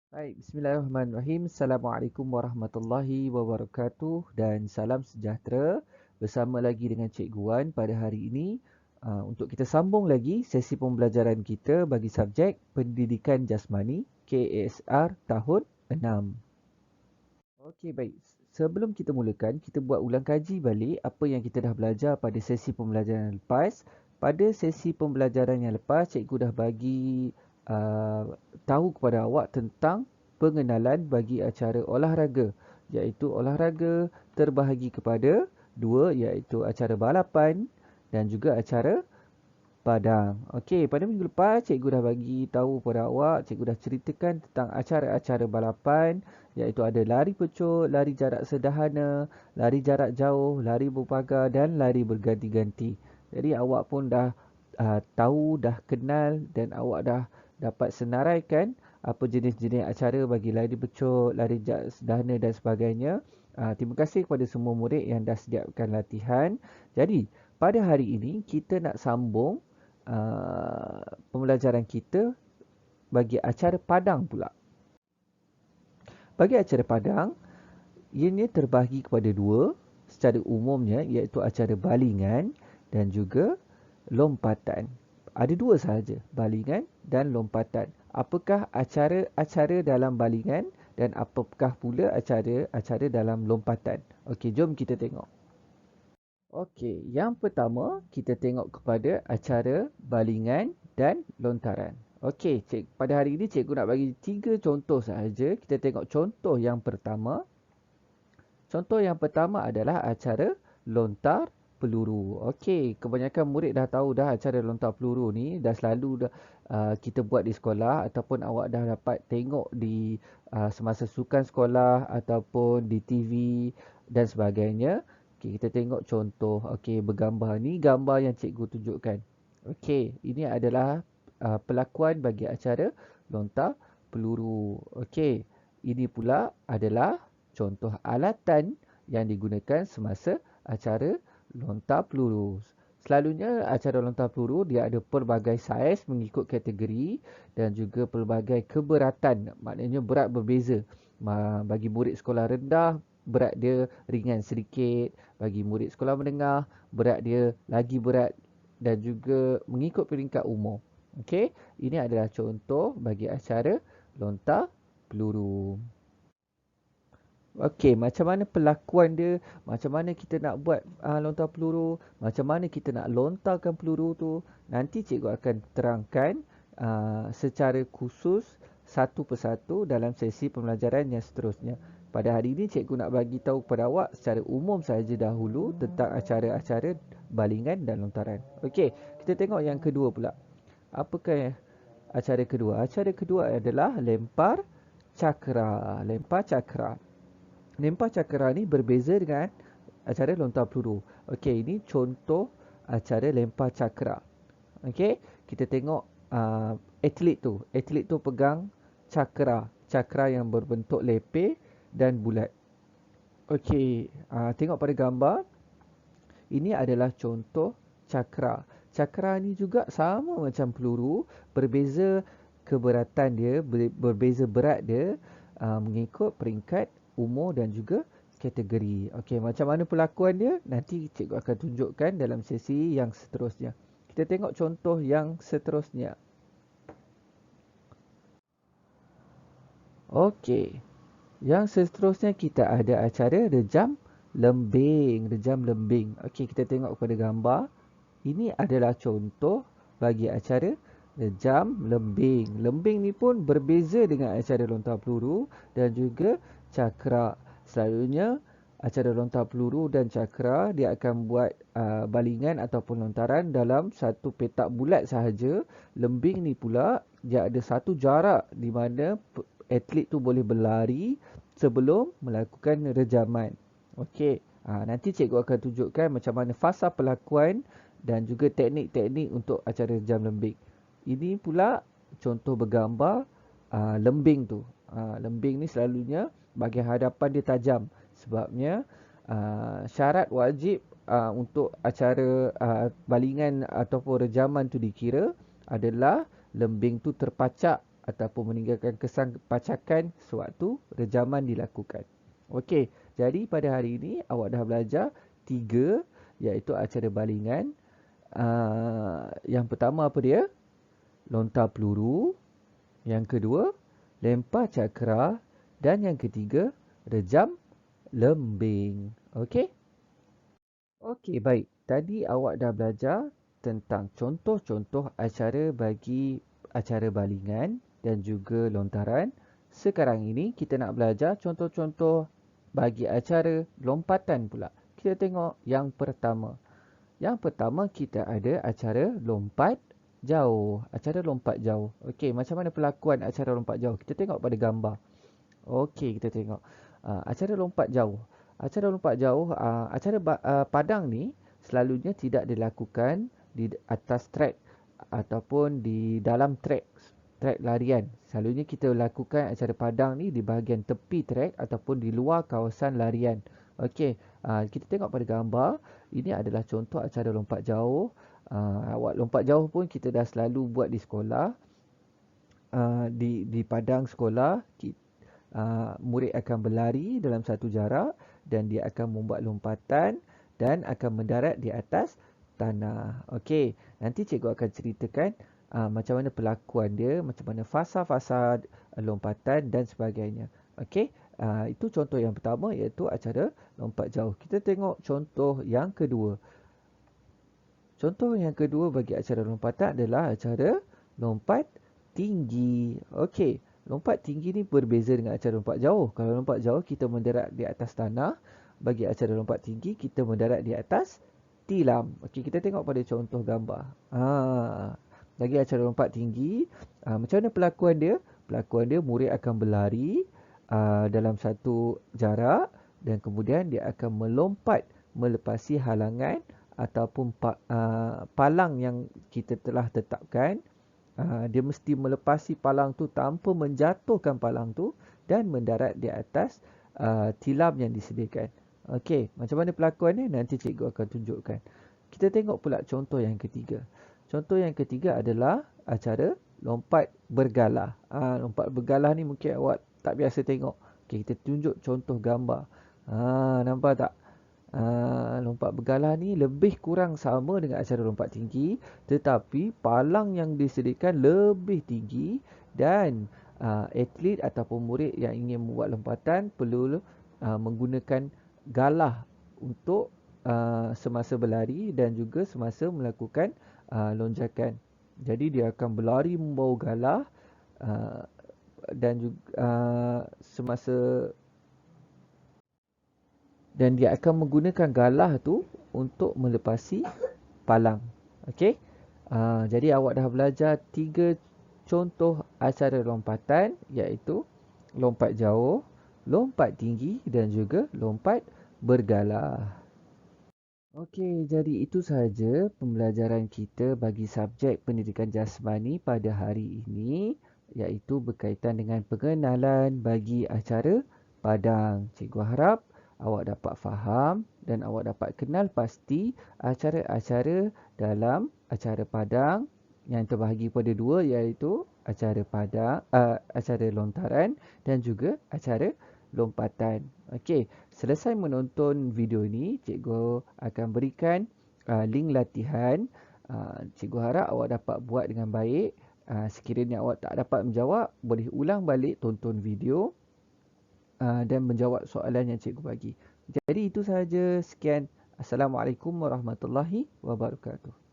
Baik, bismillahirrahmanirrahim. Assalamualaikum warahmatullahi wabarakatuh dan salam sejahtera. Bersama lagi dengan Cikgu Wan pada hari ini untuk kita sambung lagi sesi pembelajaran kita bagi subjek Pendidikan Jasmani KASR tahun 6. Okey, baik. Sebelum kita mulakan, kita buat ulang kaji balik apa yang kita dah belajar pada sesi pembelajaran yang lepas. Pada sesi pembelajaran yang lepas, cikgu dah bagi uh, tahu kepada awak tentang pengenalan bagi acara olahraga, iaitu olahraga terbahagi kepada dua, iaitu acara balapan dan juga acara Padang. Okey, pada minggu lepas cikgu dah bagi tahu kepada awak, cikgu dah ceritakan tentang acara-acara balapan iaitu ada lari pecut, lari jarak sederhana, lari jarak jauh, lari berpagar dan lari berganti-ganti. Jadi awak pun dah tahu, dah kenal dan awak dah dapat senaraikan apa jenis-jenis acara bagi lari pecut, lari jarak sederhana dan sebagainya. Terima kasih kepada semua murid yang dah sediakan latihan. Jadi, pada hari ini kita nak sambung pembelajaran kita bagi acara padang pula. Bagi acara padang, ianya terbahagi kepada dua secara umumnya iaitu acara balingan dan juga lompatan. Ada dua sahaja, balingan dan lompatan. Apakah acara-acara dalam balingan dan apakah pula acara-acara dalam lompatan? Okey, jom kita tengok. Okey, yang pertama kita tengok kepada acara balingan dan lontaran. Okey, pada hari ini cikgu nak bagi tiga contoh sahaja. Kita tengok contoh yang pertama. Contoh yang pertama adalah acara lontar peluru. Okey, kebanyakan murid dah tahu dah acara lontar peluru ni dah selalu kita buat di sekolah ataupun awak dah dapat tengok di semasa sukan sekolah ataupun di TV dan sebagainya. Okey, kita tengok contoh. Okey, bergambar ni gambar yang cikgu tunjukkan. Okey, ini adalah pelakuan bagi acara lontar peluru. Okey, ini pula adalah contoh alatan yang digunakan semasa acara lontar peluru. Selalunya acara lontar peluru dia ada pelbagai saiz mengikut kategori dan juga pelbagai keberatan. Maknanya berat berbeza. Bagi murid sekolah rendah, berat dia ringan sedikit. Bagi murid sekolah menengah, berat dia lagi berat dan juga mengikut peringkat umur. Okey, ini adalah contoh bagi acara lontar peluru. Okey, macam mana pelakuan dia, macam mana kita nak buat lontar peluru, macam mana kita nak lontarkan peluru tu, nanti cikgu akan terangkan secara khusus satu persatu dalam sesi pembelajaran yang seterusnya. Pada hari ini cikgu nak bagi tahu kepada awak secara umum sahaja dahulu tentang acara-acara balingan dan lontaran. Okey, kita tengok yang kedua pula. Apakah acara kedua? Acara kedua adalah lempar cakra. Lempar cakra. Lempar cakera ni berbeza dengan acara lontar peluru. Okey, ini contoh acara lempar cakera. Okey, kita tengok atlet tu. Atlet tu pegang cakera. Cakera yang berbentuk lepeh dan bulat. Okey, tengok pada gambar. Ini adalah contoh cakera. Cakera ni juga sama macam peluru. Berbeza keberatan dia, berbeza berat dia mengikut peringkat umur dan juga kategori. Okey, macam mana pelakuan dia? Nanti cikgu akan tunjukkan dalam sesi yang seterusnya. Kita tengok contoh yang seterusnya. Okey, yang seterusnya kita ada acara rejam lembing. Rejam lembing. Okey, kita tengok pada gambar. Ini adalah contoh bagi acara rejam lembing. Lembing ni pun berbeza dengan acara lontar peluru dan juga cakra. Selalunya acara lontar peluru dan cakra dia akan buat balingan ataupun lontaran dalam satu petak bulat sahaja. Lembing ni pula dia ada satu jarak di mana atlet tu boleh berlari sebelum melakukan rejaman. Okey, nanti cikgu akan tunjukkan macam mana fasa pelakuan dan juga teknik-teknik untuk acara rejam lembing. Ini pula contoh bergambar lembing tu. Lembing ni selalunya bahagian hadapan dia tajam. Sebabnya syarat wajib untuk acara balingan ataupun rejaman tu dikira adalah lembing tu terpacak ataupun meninggalkan kesan pacakan sewaktu rejaman dilakukan. Okey, jadi pada hari ini awak dah belajar 3 iaitu acara balingan. Yang pertama apa dia? Lontar peluru. Yang kedua, lempar cakra. Dan yang ketiga, rejam lembing. Okey? Okey, baik. Tadi awak dah belajar tentang contoh-contoh acara bagi acara balingan dan juga lontaran. Sekarang ini kita nak belajar contoh-contoh bagi acara lompatan pula. Kita tengok yang pertama. Yang pertama kita ada acara lompat jauh. Acara lompat jauh. Okey, macam mana pelakuan acara lompat jauh? Kita tengok pada gambar. Okey, kita tengok. Acara lompat jauh. Acara lompat jauh, padang ni selalunya tidak dilakukan di atas trek ataupun di dalam trek larian. Selalunya kita lakukan acara padang ni di bahagian tepi trek ataupun di luar kawasan larian. Okey, kita tengok pada gambar. Ini adalah contoh acara lompat jauh. Awak lompat jauh pun kita dah selalu buat di sekolah. Di padang sekolah, murid akan berlari dalam satu jarak dan dia akan membuat lompatan dan akan mendarat di atas tanah. Okey, nanti cikgu akan ceritakan macam mana pelakuan dia, macam mana fasa-fasa lompatan dan sebagainya. Okey, itu contoh yang pertama iaitu acara lompat jauh. Kita tengok contoh yang kedua. Contoh yang kedua bagi acara lompatan adalah acara lompat tinggi. Okey, lompat tinggi ni berbeza dengan acara lompat jauh. Kalau lompat jauh kita mendarat di atas tanah. Bagi acara lompat tinggi kita mendarat di atas tilam. Okey, kita tengok pada contoh gambar. Bagi acara lompat tinggi, macam mana pelakuan dia? Pelakuan dia murid akan berlari dalam satu jarak dan kemudian dia akan melompat melepasi halangan ataupun palang yang kita telah tetapkan. Dia mesti melepasi palang tu tanpa menjatuhkan palang tu dan mendarat di atas tilam yang disediakan. Okey, macam mana pelakuan ni? Nanti cikgu akan tunjukkan. Kita tengok pula contoh yang ketiga. Contoh yang ketiga adalah acara lompat bergalah. Lompat bergalah ni mungkin awak tak biasa tengok. Okey, kita tunjuk contoh gambar. Nampak tak? Lompat bergalah ni lebih kurang sama dengan acara lompat tinggi, tetapi palang yang disediakan lebih tinggi dan atlet ataupun murid yang ingin membuat lompatan perlu menggunakan galah untuk semasa berlari dan juga semasa melakukan lonjakan. Jadi dia akan berlari membawa galah dan juga semasa dan dia akan menggunakan galah tu untuk melepasi palang. Okey? Jadi awak dah belajar 3 contoh acara lompatan iaitu lompat jauh, lompat tinggi dan juga lompat bergalah. Okey, jadi itu sahaja pembelajaran kita bagi subjek pendidikan jasmani pada hari ini iaitu berkaitan dengan pengenalan bagi acara padang. Cikgu harap awak dapat faham dan awak dapat kenal pasti acara-acara dalam acara padang yang terbahagi pada 2 iaitu acara padang, acara lontaran dan juga acara lompatan. Okey, selesai menonton video ini, cikgu akan berikan link latihan. Cikgu harap awak dapat buat dengan baik. Sekiranya awak tak dapat menjawab, boleh ulang balik tonton video dan menjawab soalan yang cikgu bagi. Jadi itu sahaja. Sekian. Assalamualaikum warahmatullahi wabarakatuh.